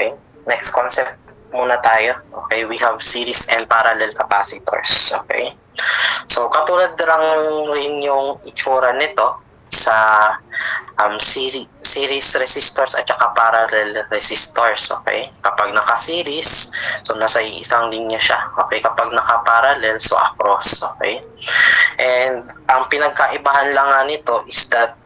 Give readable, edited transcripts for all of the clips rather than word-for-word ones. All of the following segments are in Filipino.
Okay? Next concept muna tayo. Okay, we have series and parallel capacitors. Okay? So, katulad lang rin yung itsura nito sa series resistors at saka parallel resistors. Okay? Kapag naka-series, so nasa isang linya siya. Okay? Kapag naka-parallel, so across. Okay? And ang pinagkaibahan lang nga nito is that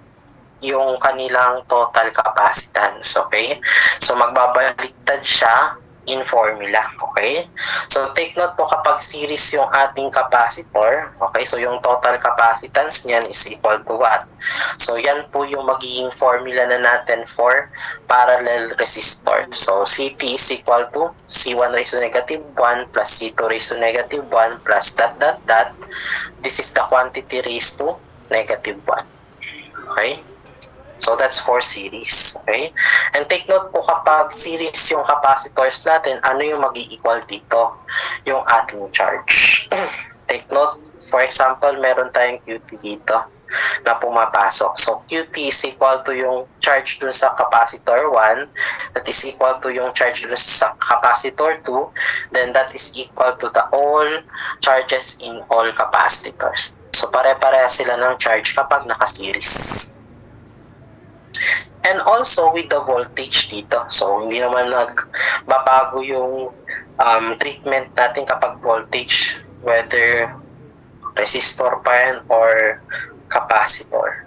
yung kanilang total capacitance. Okay? So, magbabaliktad siya in formula. Okay? So, take note po kapag series yung ating capacitor, okay? So, yung total capacitance niyan is equal to what? So, yan po yung magiging formula na natin for parallel resistor. So, CT is equal to C1 raised to negative 1 plus C2 raised to negative 1 plus dot dot dot. This is the quantity raised to negative 1. Okay? So, that's for series. Okay? And take note po kapag series yung capacitors natin, ano yung mag-i-equal dito? Yung ating charge. Take note, for example, meron tayong QT dito na pumapasok. So, QT is equal to yung charge dun sa capacitor 1, that is equal to yung charge dun sa capacitor 2, then that is equal to the all charges in all capacitors. So, pare-pareha sila ng charge kapag naka-series. And also with the voltage dito. So, hindi naman nagbabago yung treatment natin kapag voltage, whether resistor pa yan or capacitor.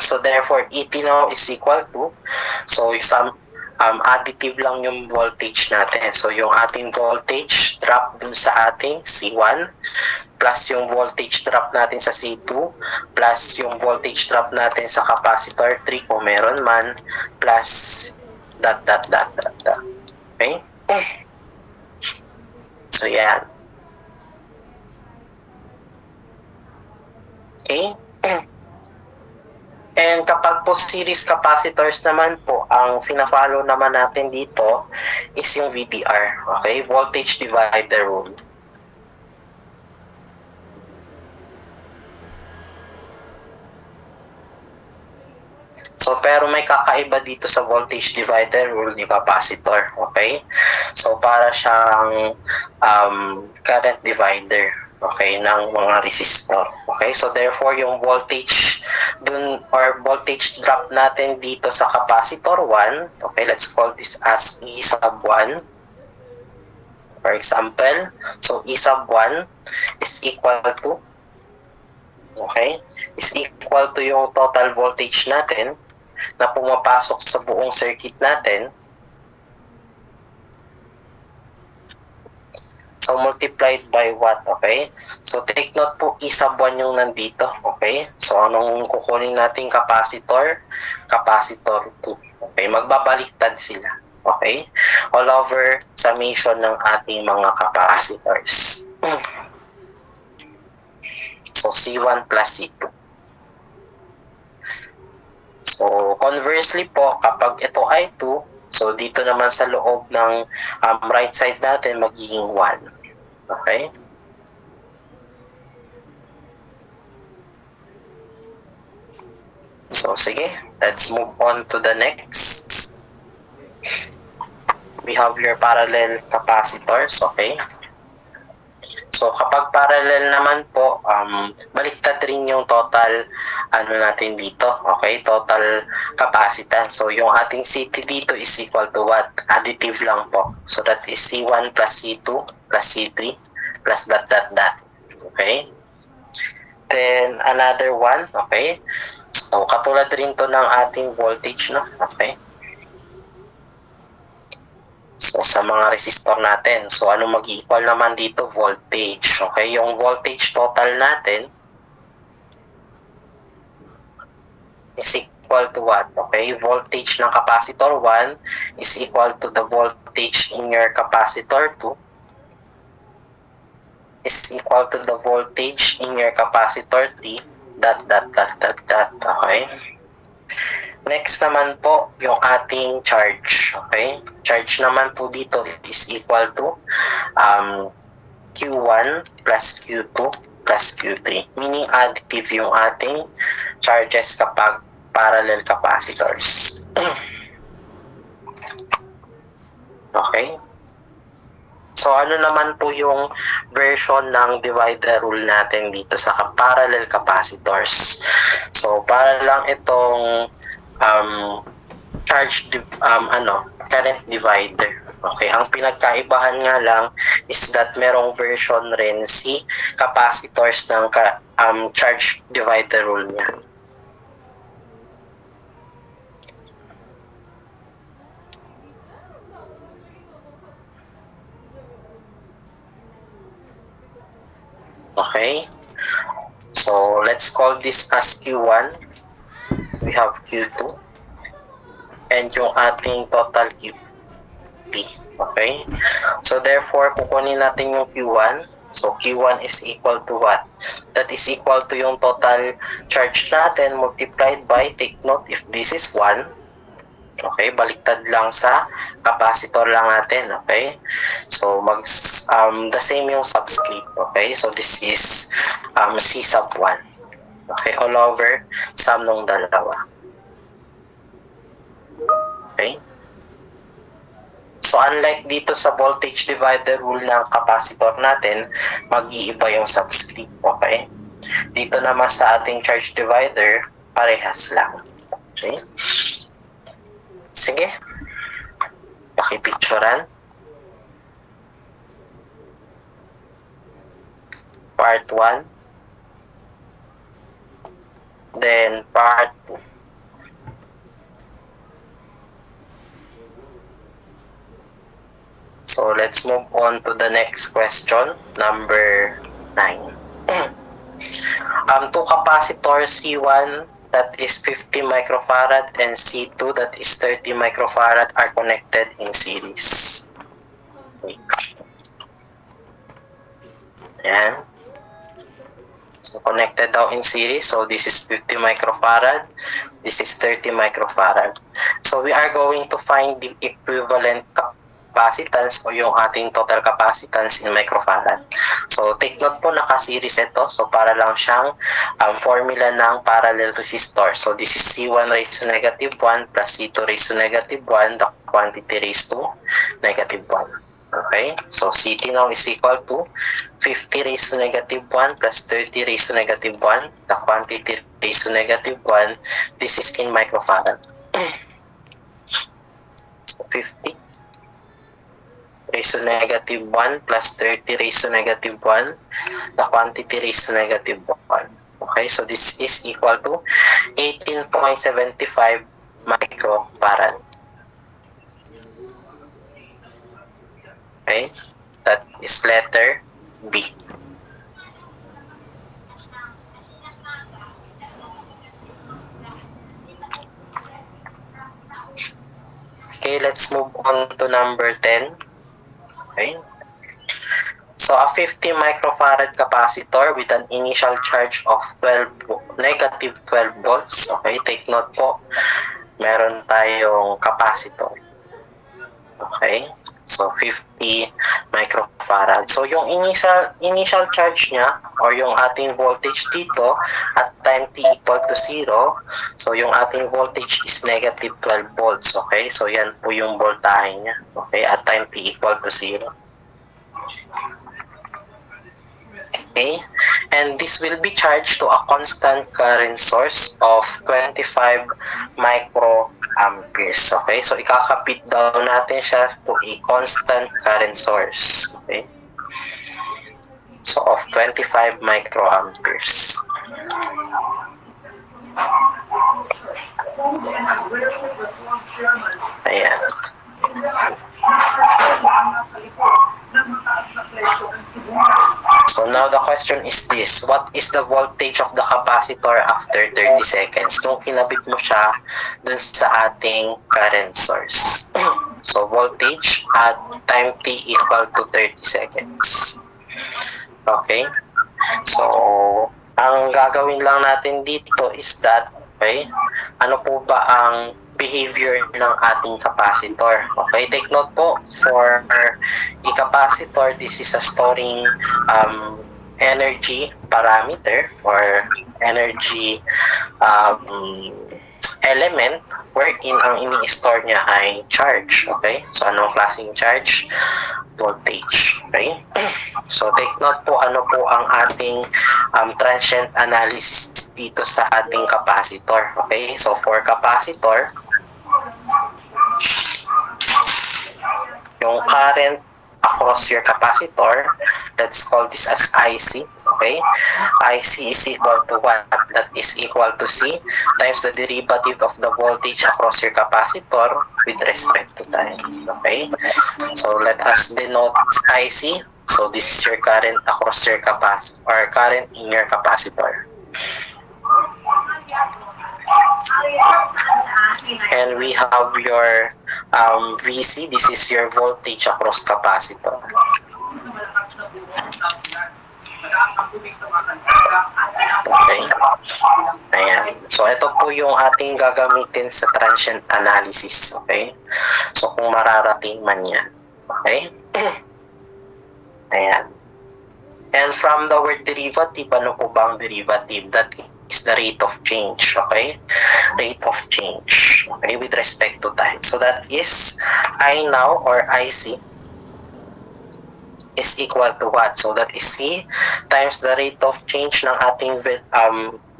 So, therefore, ET now is equal to, so some additive lang yung voltage natin. So, yung ating voltage drop dun sa ating C1 plus yung voltage drop natin sa C2 plus yung voltage drop natin sa capacitor 3 kung meron man plus dot dot dot dot dot. Okay? So, yan. Okay? And kapag po series capacitors naman po, ang fina-follow naman natin dito is yung VDR. Okay? Voltage divider rule. So, pero may kakaiba dito sa voltage divider rule ni capacitor. Okay? So, para siyang current divider. Okay, ng mga resistor. Okay, so therefore yung voltage dun or voltage drop natin dito sa capacitor 1, okay, let's call this as E sub 1. For example, so E sub 1 is equal to, okay, is equal to yung total voltage natin na pumapasok sa buong circuit natin. So, multiplied by what, okay? So, take note po, E sub 1 yung nandito, okay? So, anong kukunin natin capacitor? Capacitor 2, okay? Magbabaliktad sila, okay? All over summation ng ating mga capacitors. So, C1 plus C2. So, conversely po, kapag ito ay 2, so, dito naman sa loob ng right side natin, magiging 1. Okay? So, sige. Let's move on to the next. We have your parallel capacitors. Okay? So, kapag parallel naman po, baliktad rin yung total natin dito. Okay? Total capacitance. So, yung ating CT dito is equal to what? Additive lang po. So, that is C1 plus C2 plus C3 plus dot dot dot. Okay? Then, another one. Okay? So, katulad rin to ng ating voltage, no? Okay? So, sa mga resistor natin. So, ano mag-equal naman dito? Voltage. Okay? Yung voltage total natin is equal to what? Okay? Voltage ng capacitor 1 is equal to the voltage in your capacitor 2 is equal to the voltage in your capacitor 3 dot dot dot dot dot. Okay? Next naman po, yung ating charge. Okay? Charge naman po dito is equal to Q1 plus Q2 plus Q3. Meaning additive yung ating charges kapag parallel capacitors. Okay? So, ano naman po yung version ng divider rule natin dito sa parallel capacitors? So, para lang itong current divider. Okay, ang pinagkaibahan nga lang is that merong version rin si capacitors ng charge divider rule niya. Okay, so let's call this as Q1. We have Q2 and yung ating total QP. Okay, so therefore kukunin natin yung Q1. So Q1 is equal to what? That is equal to yung total charge natin multiplied by, take note, if this is 1, okay, baliktad lang sa capacitor lang natin, okay? So the same yung subscript, okay? So this is C sub 1, okay, all over sum ng dalawa. Okay? So unlike dito sa voltage divider rule ng capacitor natin, mag-iiba yung subscript, okay? Dito naman sa ating charge divider, parehas lang. Okay? Sige. Pakipicturan. Part 1. Then part 2. So let's move on to the next question, number 9. Two capacitors C1 that is 50 microfarad and C2 that is 30 microfarad are connected in series. Ayan. So connected daw in series. So this is 50 microfarad. This is 30 microfarad. So we are going to find the equivalent capacitance o yung ating total capacitance in microfarad. So take note po, naka-series ito. So para lang siyang formula ng parallel resistor. So this is C1 raised to negative 1 plus C2 raised to negative 1, the quantity raised to negative 1. Okay, so CT now is equal to 50 raised to negative 1 plus 30 raised to negative 1, the quantity raised to negative 1. This is in microfarad. So 50 raised to negative 1 plus 30 raised to negative 1, the quantity raised to negative 1. Okay, so this is equal to 18.75 microfarad. Okay, that is letter B. Okay, let's move on to number 10. Okay. So a 50 microfarad capacitor with an initial charge of negative 12 volts. Okay, take note po, meron tayong capacitor. Okay, so 50 microfarad. So yung initial charge niya or yung ating voltage dito at time t equal to 0, so yung ating voltage is negative 12 volts. Okay, so yan po yung voltahe niya. Okay, at time t equal to 0. Okay, and this will be charged to a constant current source of 25 microamperes. Okay, so ikakapit daw natin siya to a constant current source. Okay, so of 25 microamperes. Ayan. So now the question is this: what is the voltage of the capacitor after 30 seconds? Nung kinabit mo siya dun sa ating current source. So voltage at time t equal to 30 seconds. Okay? So ang gagawin lang natin dito is that, okay, ano po ba ang behavior ng ating capacitor? Okay, take note po, for a capacitor, this is a storing energy parameter or energy element wherein ang ini-store niya ay charge. Okay? So, anong klaseng charge? Voltage. Okay? So, take note po ano po ang ating transient analysis dito sa ating capacitor. Okay? So, for capacitor, yung current across your capacitor, let's call this as IC. Okay? IC is equal to what? That is equal to C times the derivative of the voltage across your capacitor with respect to time. Okay? So let us denote IC. So this is your current across your capacitor, or current in your capacitor. And we have your VC. This is your voltage across capacitor. Okay. Ayan. So, ito po yung ating gagamitin sa transient analysis. Okay. So, kung mararating man yan. Okay. Ayan. And from the word derivative, ano po ba ang derivative? That is the rate of change. Okay. Rate of change. Okay. With respect to time. So, that is I now or IC is equal to what? So that is C times the rate of change ng ating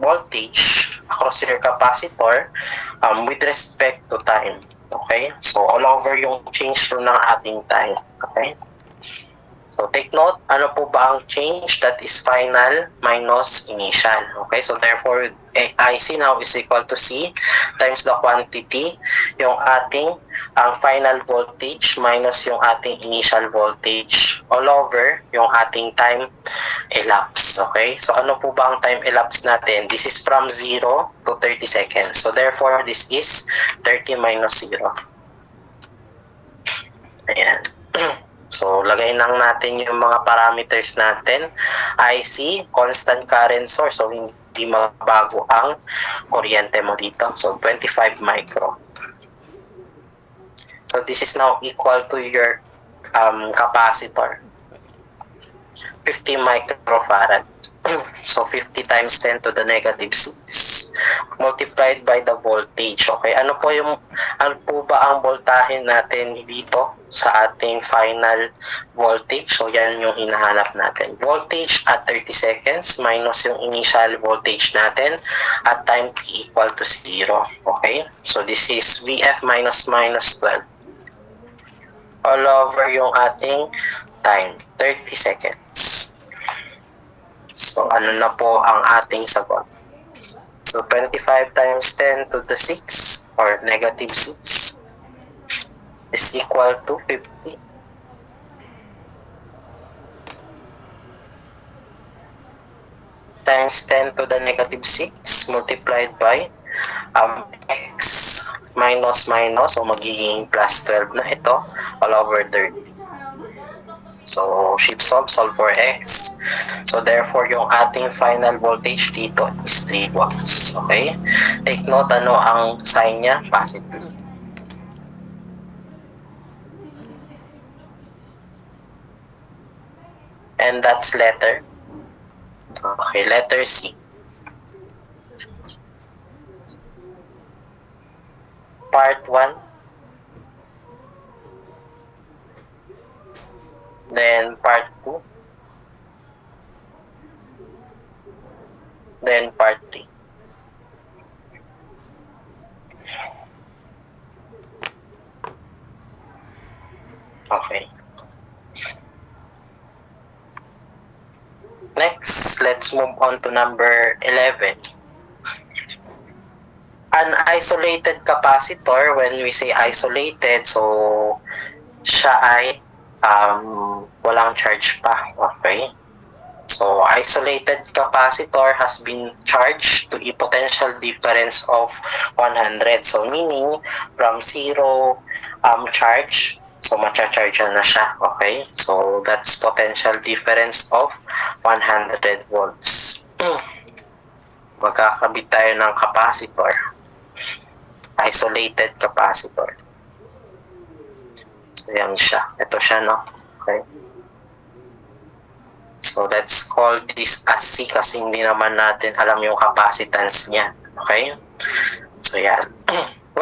voltage across your capacitor with respect to time. Okay? So all over yung change ng ating time. Okay? So take note, ano po ba ang change? That is final minus initial. Okay? So therefore, IC now is equal to C times the quantity, yung ating final voltage minus yung ating initial voltage all over yung ating time elapsed. Okay? So ano po ba ang time elapsed natin? This is from 0 to 30 seconds. So therefore, this is 30 minus 0. Ayan. So, lagay lang natin yung mga parameters natin. IC, constant current source. So, hindi magbago ang kuryente mo dito. So, 25 micro. So, this is now equal to your capacitor. 50 microfarad. So, 50 times 10 to the negative 6 multiplied by the voltage. Okay, ano po ba ang voltahe natin dito sa ating final voltage? So, yan yung hinahanap natin. Voltage at 30 seconds minus yung initial voltage natin at time t equal to 0. Okay, so this is VF minus 12 all over yung ating time, 30 seconds. So, ano na po ang ating sagot? So, 25 times 10 to the 6 or negative 6 is equal to 50. Times 10 to the negative 6 multiplied by x minus, so magiging plus 12 na ito all over 30. So, shift solve for x. So, therefore, yung ating final voltage dito is 3 volts. Okay? Take note, ano ang sign niya? Positive. And that's letter. Okay, letter C. Part 1. Then part 2, then part 3. Okay. Next, let's move on to number 11. An isolated capacitor, when we say isolated, so siya ay walang charge pa. Okay? So, isolated capacitor has been charged to a potential difference of 100. So, meaning, from 0 charge, so macha-charge na siya. Okay? So, that's potential difference of 100 volts. Magkakabit tayo ng capacitor. Isolated capacitor. So, yan siya. Ito siya, no? Okay. So, let's call this as C kasi hindi naman natin alam yung capacitance niya. Okay? So, yan.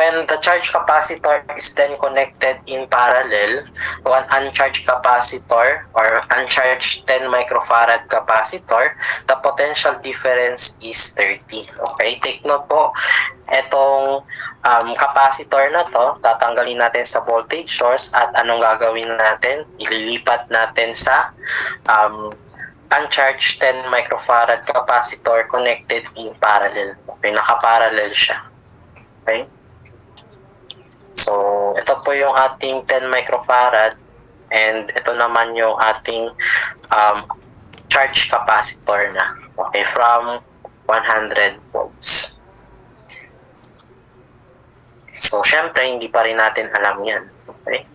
when the charge capacitor is then connected in parallel to an uncharged capacitor or uncharged 10 microfarad capacitor, the potential difference is 30. Okay, take note po, etong capacitor na to, tatanggalin natin sa voltage source at anong gagawin natin? Ililipat natin sa uncharged 10 microfarad capacitor connected in parallel. Okay, nakaparallel siya. Okay? So, ito po yung ating 10 microfarad and ito naman yung ating charge capacitor na. Okay, from 100 volts. So, syempre, hindi pa rin natin alam yan. Okay?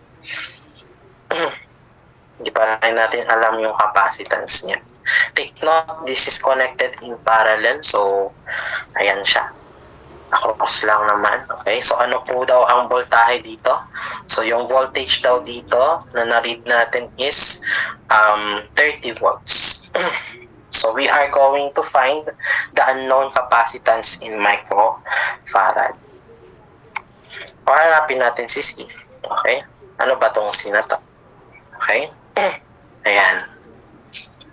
Hindi pa rin natin alam yung capacitance niya. Take note, this is connected in parallel. So, ayan siya. Across lang naman. Okay? So, ano po daw ang voltahe dito? So, yung voltage daw dito na na-read natin is 30 volts. So, we are going to find the unknown capacitance in microfarad. Hanapin natin si C. Okay? Ano ba tong C na to? Okay? Ayan.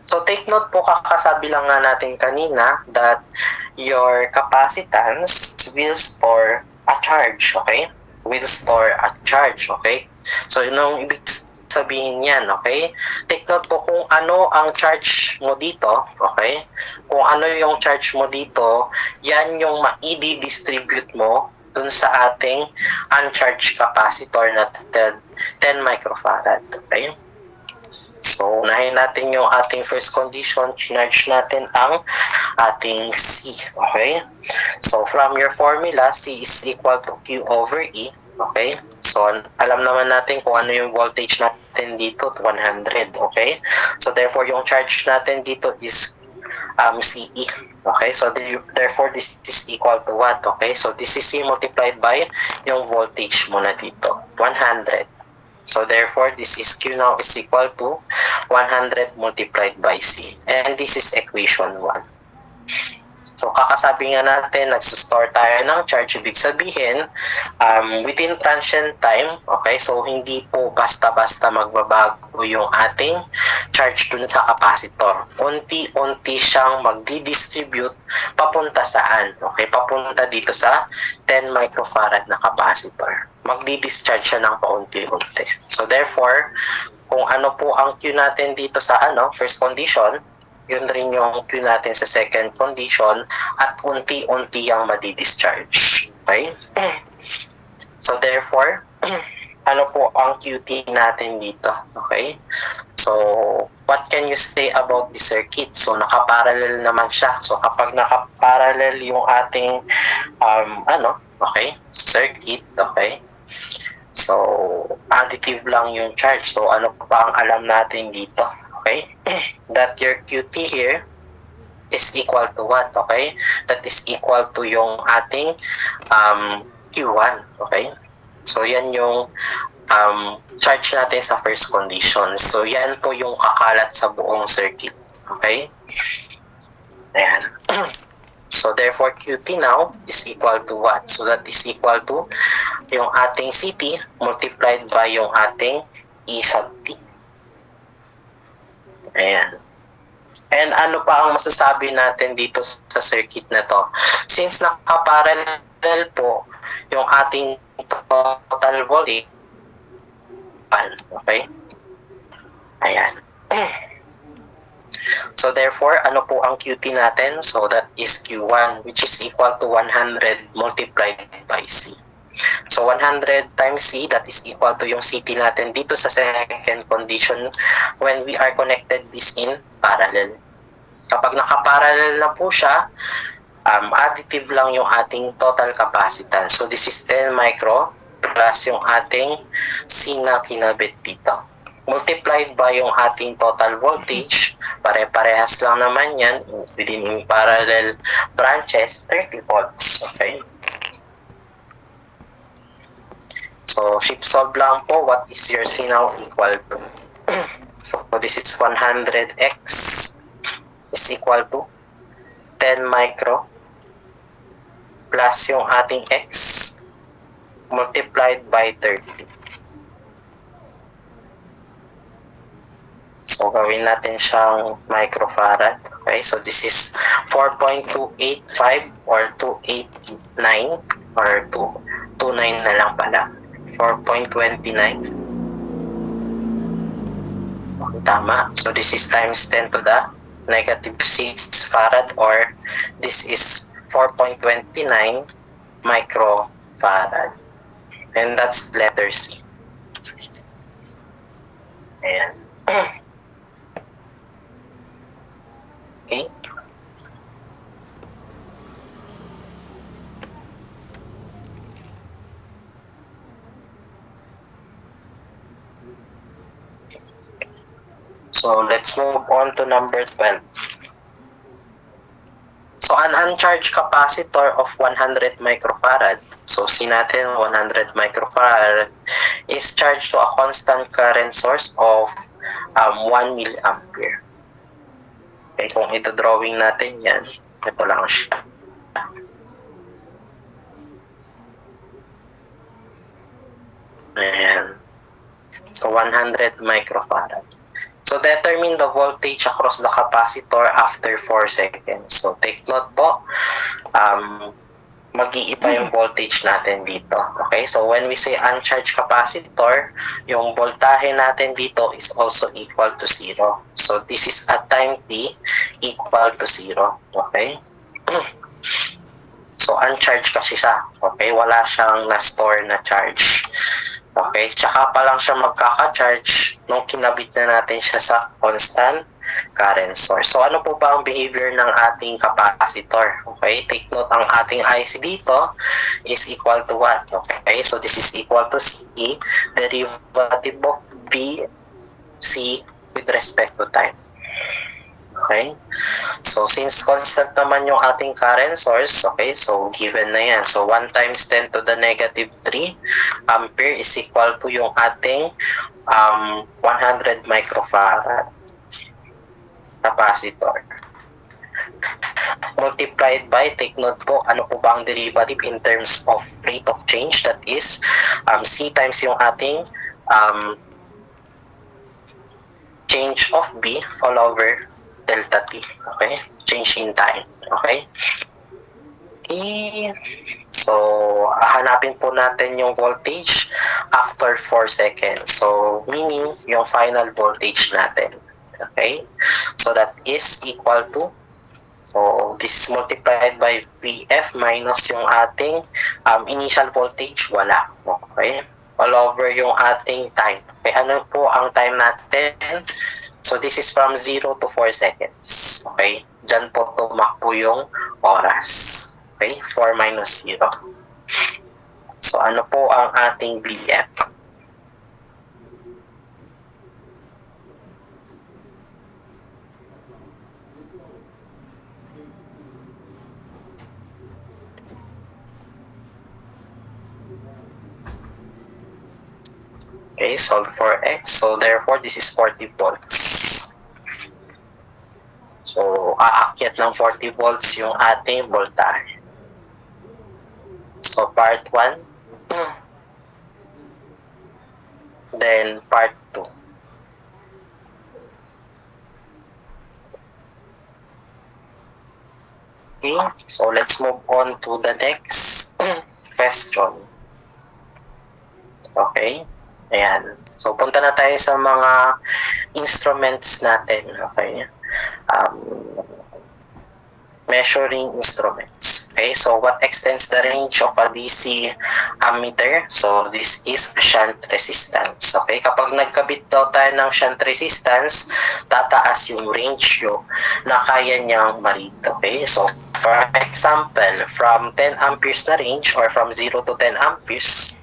So, take note po, kakasabi lang nga natin kanina that your capacitance will store a charge, okay? Will store a charge, okay? So, yun ang ibig sabihin yan, okay? Take note po kung ano ang charge mo dito, okay? Kung ano yung charge mo dito, yan yung ma-i-distribute mo dun sa ating uncharged capacitor na 10 microfarad, okay? So, unahin natin yung ating first condition, charge natin ang ating C, okay? So, from your formula, C is equal to Q over E, okay? So, alam naman natin kung ano yung voltage natin dito, 100, okay? So, therefore, yung charge natin dito is CE, okay? So, therefore, this is equal to what, okay? So, this is C multiplied by yung voltage mo na dito, 100. So, therefore, this is Q now is equal to 100 multiplied by C. And this is equation 1. So, kakasabi nga natin, nagsistore tayo ng charge. Ibig sabihin, within transient time, okay, so hindi po basta-basta magbabago yung ating charge dun sa capacitor. Unti-unti siyang magdi-distribute papunta saan? Okay, papunta dito sa 10 microfarad na capacitor. Magdi-discharge siya ng paunti-unti. So, therefore, kung ano po ang Q natin dito sa first condition, yun rin yung Q natin sa second condition at unti-unti ang madi-discharge. Okay? So, therefore, ano po ang QT natin dito? Okay? So, what can you say about the circuit? So, nakaparallel naman siya. So, kapag nakaparallel yung ating okay, circuit, okay? So, additive lang yung charge. So, ano pa ang alam natin dito? Okay? That your QT here is equal to what? Okay? That is equal to yung ating Q1. Okay? So, yan yung charge natin sa first condition. So, yan po yung kakalat sa buong circuit. Okay? Ayan. So, therefore, QT now is equal to what? So, that is equal to yung ating CT multiplied by yung ating E sub T. Ayan. And ano pa ang masasabi natin dito sa circuit na to? Since nakaparallel po yung ating total voltage, okay? Ayan. So, therefore, ano po ang QT natin? So, that is Q1, which is equal to 100 multiplied by C. So, 100 times C, that is equal to yung CT natin dito sa second condition when we are connected this in parallel. Kapag nakaparallel na po siya, additive lang yung ating total capacitance. So, this is 10 micro plus yung ating C na kinabit dito. Multiplied by yung ating total voltage, pare-parehas lang naman yan within parallel branches, 30 volts. Okay? So, shift solve lang po, what is your C now equal to? So, this is 100x is equal to 10 micro plus yung ating x multiplied by 30. So, gawin natin siyang microfarad. Okay, so this is 4.285 or 289 or 229 na lang pala. 4.29. Okay, tama. So, this is times 10 to the negative 6 farad, or this is 4.29 microfarad. And that's letter C. Ayan. Okay. So let's move on to number 12. So an uncharged capacitor of 100 microfarad. So see natin 100 microfarad is charged to a constant current source of 1 milliampere. Okay, kung ito drawing natin yan, ito lang siya. Ayan. So 100 microfarad. So determine the voltage across the capacitor after 4 seconds. So take note po, mag-iiba yung voltage natin dito. Okay, so when we say uncharged capacitor, yung voltahe natin dito is also equal to 0. So this is at time t equal to 0. Okay? So uncharged kasi siya. Okay, wala siyang na-store na charge. Okay, tsaka pa lang siya magkaka-charge nung kinabit na natin siya sa constant current source. So ano po ba ang behavior ng ating capacitor? Okay, take note, ang ating IC dito is equal to what? Okay, so this is equal to C, derivative of B, C with respect to time. Okay, so since constant naman yung ating current source, okay, so given na yan. So 1 times 10 to the negative 3 ampere is equal to yung ating 100 microfarad capacitor. Multiplied by, take note po, ano po ba ang derivative in terms of rate of change? That is C times yung ating change of B all over delta t. Okay, change in time. Okay, so hanapin po natin yung voltage after 4 seconds. So meaning yung final voltage natin. Okay, so that is equal to, so this is multiplied by Vf minus yung ating initial voltage, wala. Okay, all over yung ating time. Okay, ano po ang time natin? So this is from 0 to 4 seconds. Okay? Diyan po tumakbo yung oras. Okay? 4 minus 0. So ano po ang ating Vf? Okay, solve for x. So therefore, this is 40 volts. So, aakyat ng 40 volts yung ating voltage. So, part 1. Then, part 2. Okay, so let's move on to the next question. Okay. Ayan. So, punta na tayo sa mga instruments natin. Okay. Measuring instruments. Okay. So, what extends the range of a DC ammeter? So, this is a shunt resistance. Okay. Kapag nagkabit daw tayo ng shunt resistance, tataas yung range yung na kaya niyang ma-read. Okay. So, for example, from 10 amperes na range or from 0 to 10 amperes,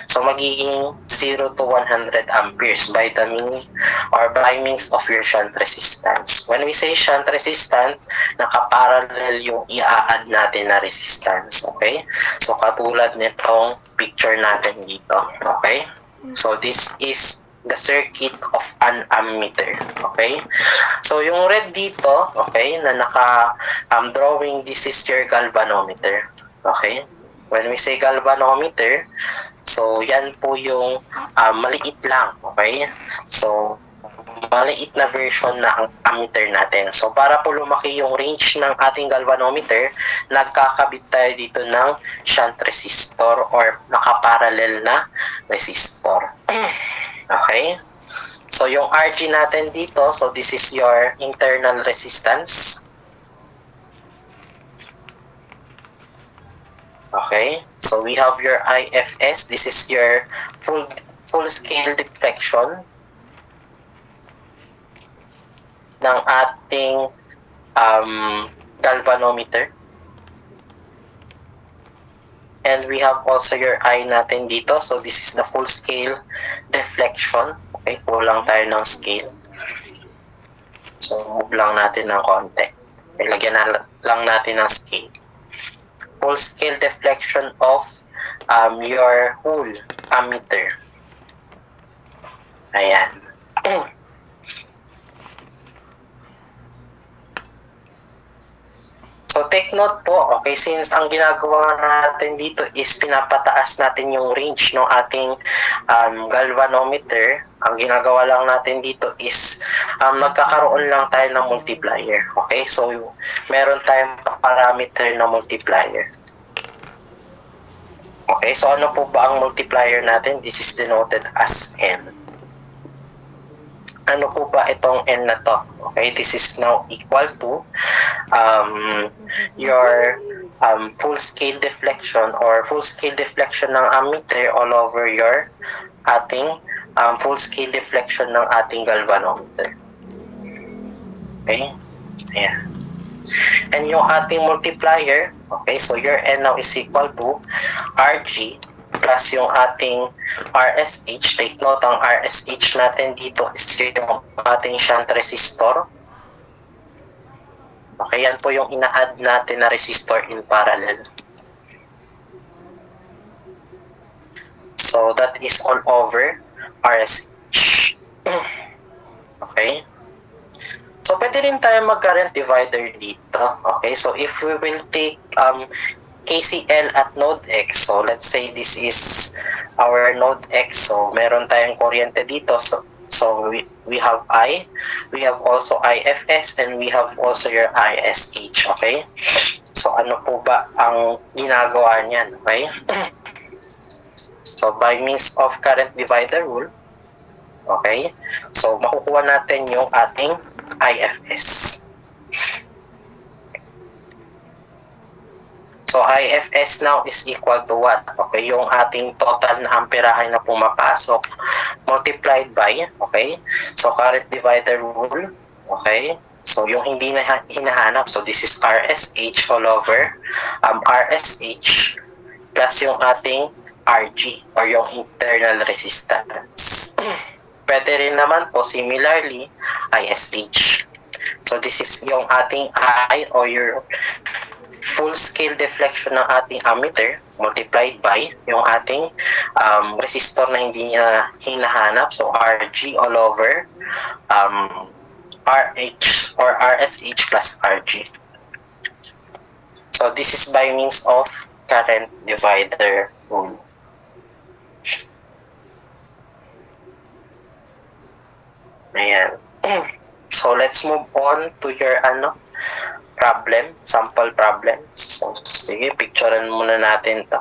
so magiging 0 to 100 amperes by the means or by means of your shunt resistance. When we say shunt resistance, nakaparallel yung i-add natin na resistance. Okay? So katulad nitong picture natin dito. Okay? So this is the circuit of an ammeter. Okay? So yung red dito, okay, na naka drawing, this is your galvanometer. Okay? when we say galvanometer, so yan po yung maliit lang, okay? So, maliit na version ng ammeter natin. So, para po lumaki yung range ng ating galvanometer, nagkakabit tayo dito ng shunt resistor or nakaparallel na resistor. Okay? So, yung RG natin dito, so this is your internal resistance. Okay? So, we have your IFS. This is your full-scale deflection ng ating galvanometer. And we have also your I natin dito. So, this is the full-scale deflection. Okay, kulang tayo ng scale. So, move lang natin ng konti. Okay, lagyan lang natin ng scale. Full-scale deflection of your whole ammeter. Ayan. So, take note po, okay, since ang ginagawa natin dito is pinapataas natin yung range ng ating galvanometer, ang ginagawa lang natin dito is magkakaroon lang tayo ng multiplier. Okay, so meron tayong parameter na multiplier. Okay, so ano po ba ang multiplier natin? This is denoted as N. Ano po ba itong N na to? Okay, this is now equal to your full-scale deflection or full-scale deflection ng ammeter all over your ating full-scale deflection ng ating galvanometer. Okay, ayan. And yung ating multiplier, okay, so your N now is equal to RG plus yung ating RSH. Take note, ang RSH natin dito is yung ating shunt resistor. Okay, yan po yung ina-add natin na resistor in parallel. So, that is all over RSH. Okay. So, pwede rin tayo mag-current divider dito. Okay, so if we will take KCL at node X. So, let's say this is our node X. So, meron tayong kuryente dito. So we have I, we have also IFS, and we have also your ISH. Okay? So, ano po ba ang ginagawa niyan? Okay? So, by means of current divider rule, okay? So, makukuha natin yung ating IFS. So, IFS now is equal to what? Okay, yung ating total na amperahe na pumapasok multiplied by, okay? So, current divider rule, okay? So, yung hindi na hinahanap, so this is RSH all over RSH plus yung ating RG or yung internal resistance. Pwede rin naman po similarly ISH. So, this is yung ating I or your full-scale deflection ng ating ammeter multiplied by yung ating resistor na hindi niya hinahanap. So, RG all over RH or RSH plus RG. So, this is by means of current divider rule. Ayan. So, let's move on to your problem, sample problems. So, sige, picturean muna natin to.